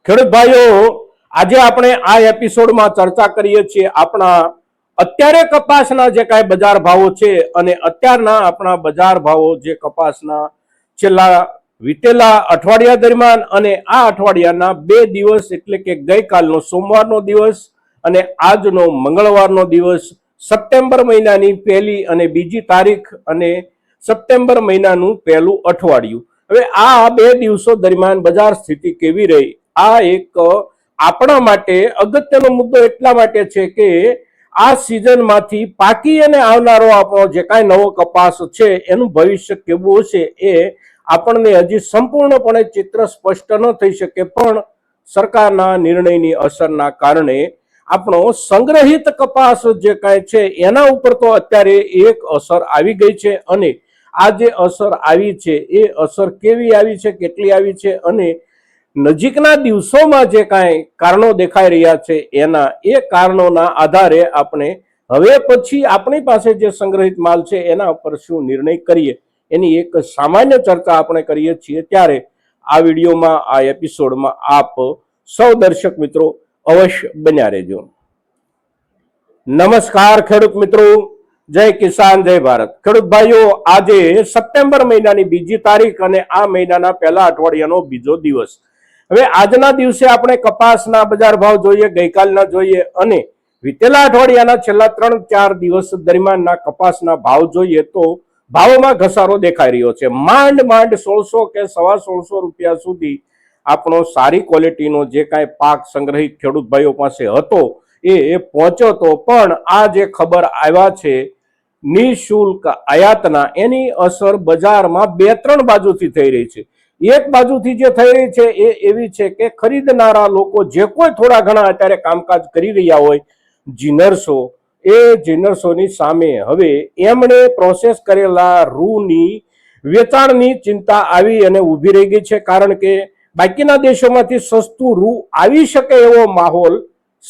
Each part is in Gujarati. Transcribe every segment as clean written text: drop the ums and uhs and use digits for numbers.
ખેડૂત ભાઈઓ, આજે આપણે આ એપિસોડમાં ચર્ચા કરીએ છીએ આપણા અત્યારે કપાસના જે કાંઈ બજાર ભાવો છે અને અત્યારના આપણા બજાર ભાવો જે કપાસના છેલ્લા વીતેલા અઠવાડિયા દરમિયાન અને આ અઠવાડિયાના 2 દિવસ એટલે કે ગઈકાલનો સોમવારનો દિવસ અને આજનો મંગળવારનો દિવસ, સપ્ટેમ્બર મહિનાની 1લી અને 2જી તારીખ અને સપ્ટેમ્બર મહિનાનું 1લું અઠવાડિયું. હવે આ 2 દિવસો દરમિયાન બજાર સ્થિતિ કેવી રહી, આ એક આપણા માટે અગત્યનો મુદ્દો એટલા માટે છે કે આ સિઝનમાંથી પાકી અને આવનારો આપણો જે કાંઈ નવો કપાસ છે એનું ભવિષ્ય કેવું હશે એ આપણને હજી સંપૂર્ણપણે ચિત્ર સ્પષ્ટ ન થઈ શકે, પણ સરકારના નિર્ણયની અસરના કારણે આપણો સંગ્રહિત કપાસ જે કાંઈ છે એના ઉપર તો અત્યારે એક અસર આવી ગઈ છે અને આ જે અસર આવી છે એ અસર કેવી આવી છે, કેટલી આવી છે અને નજીકના દિવસોમાં જે કાંઈ કારણો દેખાઈ રહ્યા છે એના એ કારણોના આધારે આપણે હવે પછી આપણી પાસે જે સંગ્રહિત માલ છે એના ઉપર શું નિર્ણય કરીએ એની એક સામાન્ય ચર્ચા આપણે કરીએ છીએ. ત્યારે આ વિડીયોમાં, આ એપિસોડમાં આપ સૌ દર્શક મિત્રો અવશ્ય બન્યા રહેજો. નમસ્કાર ખેડૂત મિત્રો, જય કિસાન જય ભારત. ખેડૂત ભાઈઓ, આજે સપ્ટેમ્બર મહિનાની 2જી તારીખ અને આ મહિનાના પહેલા અઠવાડિયાનો બીજો દિવસ. હવે આજના દિવસે આપણે કપાસના બજાર ભાવ જોઈએ, ગઈકાલના જોઈએ અને વીતેલા અઠવાડિયાના છેલ્લા 3-4 દિવસ દરમિયાનના કપાસના ભાવ જોઈએ તો ભાવોમાં ઘસારો દેખાઈ રહ્યો છે. માંડ 1600 કે 1650 રૂપિયા સુધી આપણો સારી ક્વોલિટીનો જે કાંઈ પાક સંગ્રહિત ખેડૂત ભાઈઓ પાસે હતો એ પહોંચ્યો તો, પણ આ જે ખબર આવ્યા છે નિઃશુલ્ક આયાતના, એની અસર બજારમાં 2-3 બાજુથી થઈ રહી છે. એક બાજુથી જે થઈ રહી છે એ એવી છે કે ખરીદનારા લોકો જે કોઈ થોડા ઘણા અત્યારે કામકાજ કરી રહ્યા હોય, જીનર્સો, એ જીનર્સોની સામે હવે એમણે પ્રોસેસ કરેલા રૂની વેચાણની ચિંતા આવી અને ઊભી રહી ગઈ છે, કારણ કે બાકીના દેશોમાંથી સસ્તું રૂ આવી શકે એવો માહોલ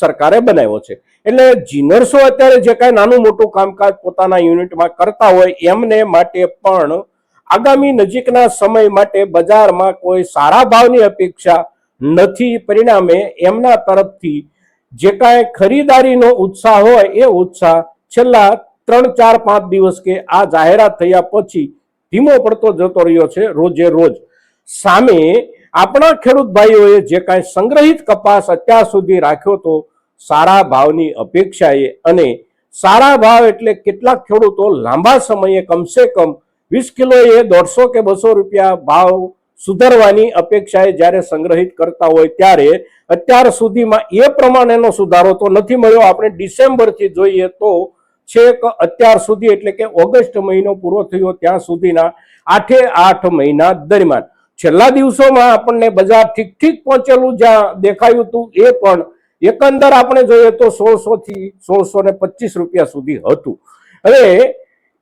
સરકારે બનાવ્યો છે. એટલે જીનર્સો અત્યારે જે કાંઈ નાનું મોટું કામકાજ પોતાના યુનિટમાં કરતા હોય એમને માટે પણ આગામી નજીકના સમય માટે બજારમાં કોઈ સારા ભાવની અપેક્ષા નથી. પરિણામે એમના તરફથી જે કાંઈ ખરીદારીનો ઉત્સાહ હોય એ ઉત્સાહ છેલ્લા 3-4-5 દિવસ કે આ જાહેરાત થયા પછી ધીમો પડતો જતો રહ્યો છે રોજે રોજ. સામે આપણા ખેડૂત ભાઈઓએ જે કાંઈ સંગ્રહિત કપાસ અત્યાર સુધી રાખ્યો તો સારા ભાવની અપેક્ષાએ, અને સારા ભાવ એટલે કેટલાક ખેડૂતો લાંબા સમયે કમસે કમ 20 કિલોએ 150 કે 200 રૂપિયા ભાવ સુધારવાની અપેક્ષાએ જ્યારે સંગ્રહિત કરતા હોય ત્યારે અત્યાર સુધીમાં એ પ્રમાણેનો સુધારો તો નથી મળ્યો. આપણે ડિસેમ્બરથી જોઈએ તો છેક અત્યાર સુધી એટલે કે ઓગસ્ટ મહિનો પૂરો થયો ત્યાં સુધીના 8 મહિના દરમિયાન છેલ્લા દિવસોમાં આપણને બજાર ઠીક પહોંચેલું જ્યાં દેખાયું હતું એ પણ એકંદર આપણે જોઈએ તો 1600 થી 1625 રૂપિયા સુધી હતું. હવે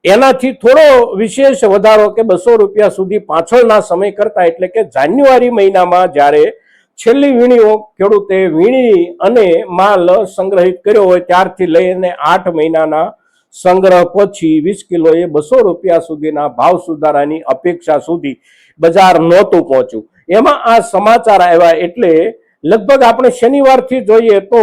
એનાથી થોડો વિશેષ વધારો કે 200 રૂપિયા સુધી પાછળના સમય કરતા, એટલે કે જાન્યુઆરી મહિનામાં જ્યારે છેલ્લી વીણીઓ ખેડૂતે વીણી અને માલ સંગ્રહિત કર્યો હોય ત્યારથી લઈને 8 મહિનાના સંગ્રહ પછી 20 કિલોએ 200 રૂપિયા સુધીના ભાવ સુધારાની અપેક્ષા સુધી બજાર નહોતું પહોંચ્યું. એમાં આ સમાચાર આવ્યા એટલે લગભગ આપણે શનિવારથી જોઈએ તો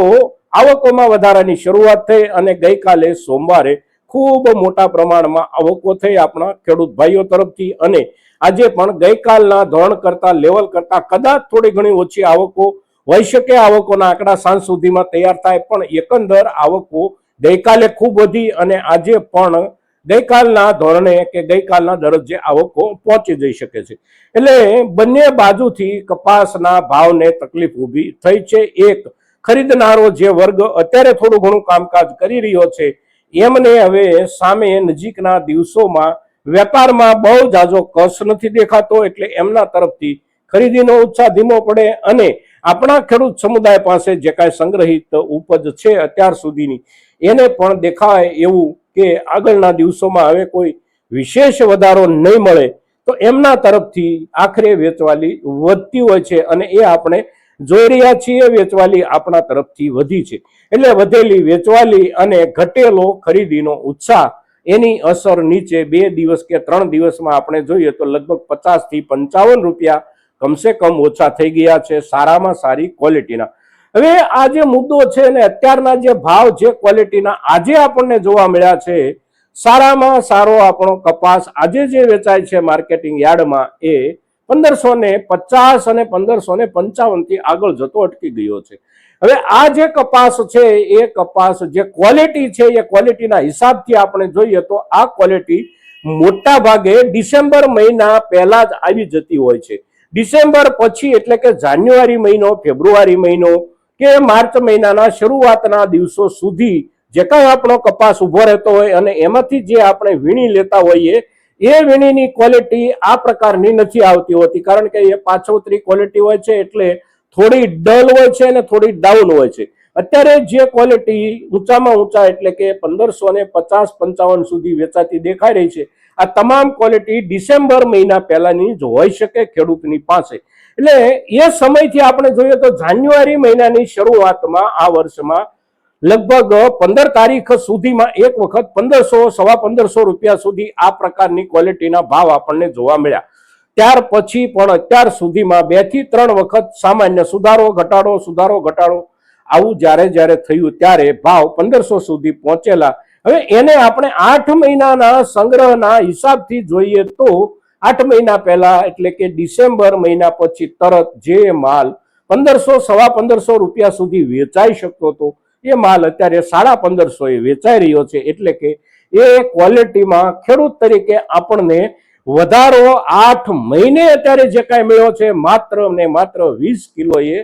આવકોમાં વધારાની શરૂઆત થઈ અને ગઈકાલે સોમવારે ખૂબ મોટા પ્રમાણમાં આવકો થઈ આપણા ખેડૂત ભાઈઓ તરફથી, અને આજે પણ ગઈકાલના ધોરણ કરતા, લેવલ કરતા કદાચ થોડી ઘણી ઓછી આવકો હોઈ શકે. આવકોના આંકડા સાંજ સુધીમાં તૈયાર થાય, પણ એકંદર આવકો ગઈકાલે ખૂબ વધી અને આજે પણ ગઈકાલના ધોરણે કે ગઈકાલના દરજ્જે આવકો પહોંચી જઈ શકે છે. એટલે બંને બાજુથી કપાસના ભાવને તકલીફ ઊભી થઈ છે. એક ખરીદનારો જે વર્ગ અત્યારે થોડું ઘણું કામકાજ કરી રહ્યો છે એમને હવે સામે નજીકના દિવસોમાં વેપારમાં બહુ જાજો કસ નથી દેખાતો, એટલે એમના તરફથી ખરીદીનો ઉત્સાહ ધીમો પડે અને આપણા ખેડૂત સમુદાય પાસે જે કાંઈ સંગ્રહિત ઉપજ છે અત્યાર સુધીની એને પણ દેખાય એવું કે આગળના દિવસોમાં હવે કોઈ વિશેષ વધારો નહીં મળે તો એમના તરફથી આખરે વેચવાલી વધતી હોય છે અને એ આપણે જોઈ રહ્યા છીએ. વેચવાલી આપણા તરફથી વધી છે, એટલે વધેલી વેચવાલી અને ઘટેલો ખરીદીનો ઉત્સાહ એની અસર નીચે 2 દિવસ કે 3 દિવસમાં આપણે જોઈએ તો લગભગ 50 થી 55 રૂપિયા કમસે કમ ઓછા થઈ ગયા છે, સારામાં સારી ક્વોલિટીના. હવે આ જે મુદ્દો છે ને અત્યારના જે ભાવ જે ક્વોલિટીના આજે આપણને જોવા મળ્યા છે, સારામાં સારો આપણો કપાસ આજે જે વેચાય છે માર્કેટિંગ યાર્ડમાં એ 1550 અને 1555 થી આગળ જતો અટકી ગયો છે. હવે આ જે કપાસ છે એ કપાસ જે ક્વોલિટી છે એ ક્વોલિટીના હિસાબથી આપણે જોઈએ તો આ ક્વોલિટી મોટા ભાગે ડિસેમ્બર મહિના પહેલા જ આવી જતી હોય છે. ડિસેમ્બર પછી એટલે કે જાન્યુઆરી મહિનો, ફેબ્રુઆરી મહિનો કે માર્ચ મહિનાના શરૂઆતના દિવસો સુધી જે કાંઈ આપણો કપાસ ઉભો રહેતો હોય અને એમાંથી જે આપણે વીણી લેતા હોઈએ એ વીણીની ક્વોલિટી આ પ્રકારની નથી આવતી હોતી, કારણ કે એ પાછોતરી ક્વોલિટી હોય છે એટલે થોડી ડલ હોય છે અને થોડી ડાઉન હોય છે. અત્યારે જે ક્વોલિટી ઊંચામાં ઊંચા એટલે કે 1550-55 સુધી વેચાતી દેખાઈ રહી છે, આ તમામ ક્વોલિટી ડિસેમ્બર મહિના પહેલાની જ હોઈ શકે ખેડૂતની પાસે. એટલે એ સમયથી આપણે જોઈએ તો જાન્યુઆરી મહિનાની શરૂઆતમાં આ વર્ષમાં લગભગ 15 તારીખ સુધીમાં એક વખત 1500-1550 રૂપિયા સુધી આ પ્રકારની ક્વોલિટીના ભાવ આપણને જોવા મળ્યા. ત્યાર પછી પણ અત્યાર સુધીમાં 2 થી 3 વખત સામાન્ય સુધારો ઘટાડો આવું જ્યારે થયું ત્યારે ભાવ 1500 સુધી પહોંચેલા. હવે એને આપણે 8 મહિનાના સંગ્રહના હિસાબથી જોઈએ તો 8 મહિના પહેલા એટલે કે ડિસેમ્બર મહિના પછી તરત જે માલ 1500-1550 રૂપિયા સુધી વેચાઈ શકતો હતો એ માલ અત્યારે 1550 વેચાઈ રહ્યો છે. એટલે કે એ ક્વોલિટીમાં ખેડૂત તરીકે આપણને વધારો 8 મહિને અત્યારે જે કાંઈ મળ્યો છે માત્ર ને માત્ર 20 કિલોએ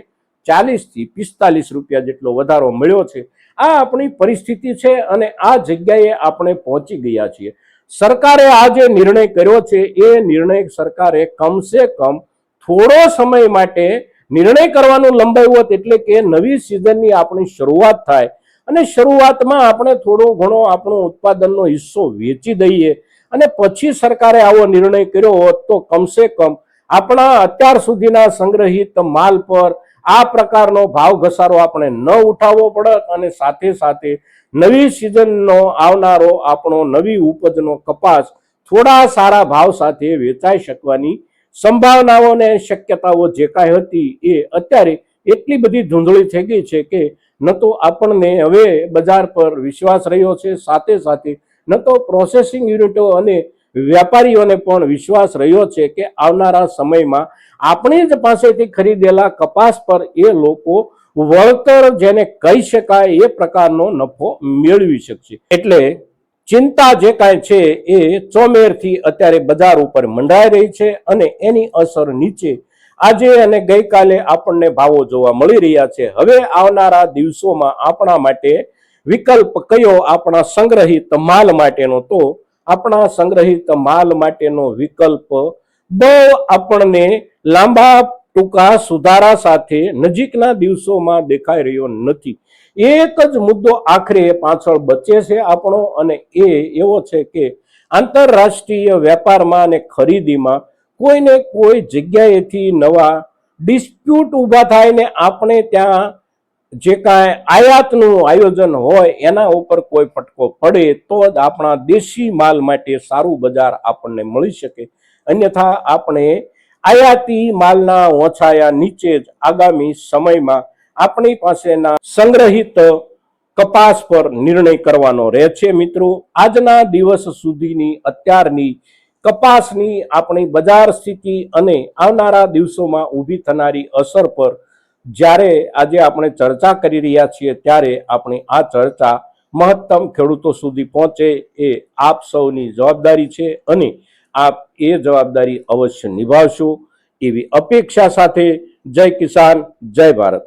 40 થી 45 રૂપિયા જેટલો વધારો મળ્યો છે. આ આપણી પરિસ્થિતિ છે અને આ જગ્યાએ આપણે પહોંચી ગયા છીએ. સરકારે આ જે નિર્ણય કર્યો છે એ નિર્ણય સરકારે કમસે કમ થોડો સમય માટે નિર્ણય કરવાનું લંબાવ્યો, એટલે કે નવી સિઝનની આપણી શરૂઆત થાય અને શરૂઆતમાં આપણે થોડો ઘણો આપણો ઉત્પાદનનો હિસ્સો વેચી દઈએ અને પછી સરકારે આવો નિર્ણય કર્યો હોત તો કમસે કમ આપણા અત્યાર સુધીના સંગ્રહિત માલ પર આ પ્રકારનો ભાવ ઘસારો આપણે ન ઉઠાવવો પડત અને સાથે સાથે નવી સિઝનનો આવનારો આપણો નવી ઉપજનો કપાસ થોડા સારા ભાવ સાથે વેચાઈ શકવાની સંભાવનાઓ અને શક્યતાઓ જે કાંઈ હતી એ અત્યારે એટલી બધી ધૂંધળી થઈ ગઈ છે કે ન તો આપણને હવે બજાર પર વિશ્વાસ રહ્યો છે, સાથે સાથે ન તો પ્રોસેસિંગ યુનિટો અને વેપારીઓને પણ વિશ્વાસ રહ્યો છે કે આવનારા સમયમાં આપણી જ પાસેથી ખરીદેલા કપાસ પર એ લોકો વળતર જેને કહી શકાય એ પ્રકારનો નફો મેળવી શકશે. એટલે ચિંતા જે કાંઈ છે એ ચોમેરથી અત્યારે બજાર ઉપર મંડાઈ રહી છે અને એની અસર નીચે આજે અને ગઈકાલે આપણને ભાવો જોવા મળી રહ્યા છે. હવે આવનારા દિવસોમાં આપણા માટે વિકલ્પ કયો આપણા સંગ્રહિત માલ માટેનો? તો આપણા સંગ્રહિત માલ માટેનો વિકલ્પ બહુ આપણને લાંબા ટૂંકા સુધારા સાથે નજીકના દિવસોમાં દેખાઈ રહ્યો નથી. એક જ મુદ્દો આખરે પાછળ બચે છે આપણો, અને એ એવો છે કે આંતરરાષ્ટ્રીય વેપારમાં અને ખરીદીમાં કોઈને કોઈ જગ્યાએથી નવા ડિસ્પ્યુટ ઊભા થાય ને આપણે ત્યાં જે કાંઈ આયાતનું આયોજન હોય એના ઉપર કોઈ ફટકો પડે તો જ આપણા દેશી માલ માટે સારું બજાર આપણને મળી શકે. અન્યથા આપણે આયાતી માલના ઓછાયા નીચે જ આગામી સમયમાં આપણી પાસેના સંગ્રહિત કપાસ પર નિર્ણય કરવાનો રહે છે. મિત્રો, આજના દિવસ સુધીની અત્યારની કપાસની આપણી બજાર સ્થિતિ અને આવનારા દિવસોમાં ઊભી થનારી અસર પર જ્યારે આજે આપણે ચર્ચા કરી રહ્યા છીએ ત્યારે આપણી આ ચર્ચા મહત્તમ ખેડૂતો સુધી પહોંચે એ આપ સૌની જવાબદારી છે અને આપ એ જવાબદારી અવશ્ય નિભાવશો એવી અપેક્ષા સાથે જય કિસાન, જય ભારત.